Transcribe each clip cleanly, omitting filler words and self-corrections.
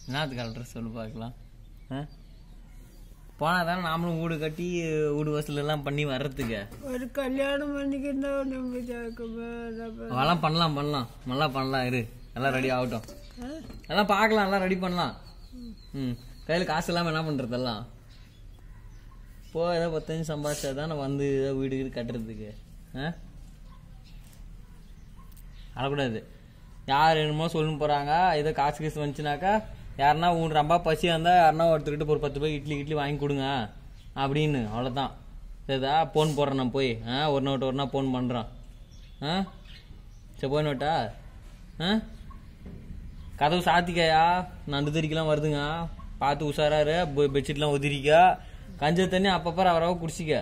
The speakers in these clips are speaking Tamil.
என்னத்துக்கு கலட்டுற சொல்லு பார்க்கலாம். போனால் தானே நாமளும் வீடு கட்டி வீடு வசூலெல்லாம் பண்ணி வர்றதுக்கு. ஒரு கல்யாணம் பண்ணிக்கிட்டா அதெல்லாம் பண்ணலாம் நல்லா பண்ணலாம். இரு எல்லாம் ரெடி ஆகட்டும், எல்லாம் பார்க்கலாம், எல்லாம் ரெடி பண்ணலாம். கையில் காசு இல்லாமல் என்ன பண்ணுறதெல்லாம் ஏதோ 10 சம்பாதிச்சா தானே வந்து ஏதோ வீடு கட்டுறதுக்கு. அழக்கூடாது. யார் என்னமோ சொல்லணும் போகிறாங்க. ஏதோ காசு வந்துச்சுனாக்கா யாருன்னா ரொம்ப பசியாக இருந்தால் யாருன்னா ஒருத்தர்கிட்ட ஒரு 10 ரூபாய் இட்லி வாங்கி கொடுங்க அப்படின்னு. அவ்வளோதான். சரிதா, ஃபோன் போடுறேன் நான் போய். ஒரு நாள் ஃபோன் பண்ணுறான். சரி போய் நோட்டா. கதவு சாத்திக்காயா, நண்டு தறிக்கெல்லாம் வருதுங்க, பார்த்து உஷாராரு. பெட்ஷீட்லாம் உதிரிக்கா, கஞ்ச தண்ணி அப்பப்போ அவராக குடிச்சிக்க.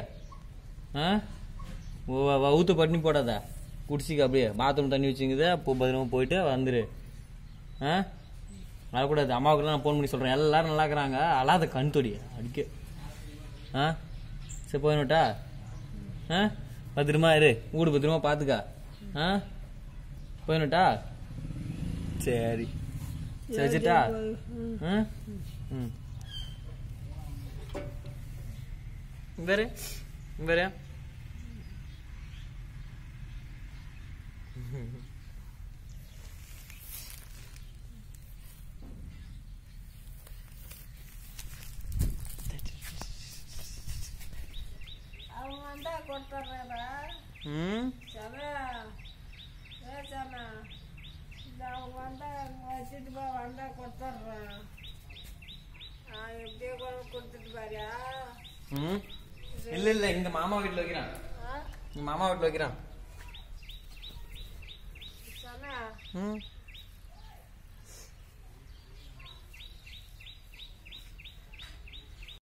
ஊத்து பட்டினி போடாத, குடிச்சிக்க. அப்படியே பாத்ரூம் தண்ணி வச்சுங்குது. பத்திரமா போயிட்டு வந்துரு. அழக்கூடாது. அம்மாவுக்குலாம் நான் ஃபோன் பண்ணி சொல்கிறேன். எல்லாரும் நல்லா இருக்கிறாங்க, அழாத கண் தொடி அடிக்க. சரி போயினோட்டா. பத்திரமா இரு, வீடு பத்திரமா பார்த்துக்கா. போயினோட்டா. சரி சரி வச்சுட்டா. வேறு வேறு இல்ல இல்ல, இங்க மாமா வீட்டுல வைக்கிறான். மாமா வீட்டுல வைக்கிறான்.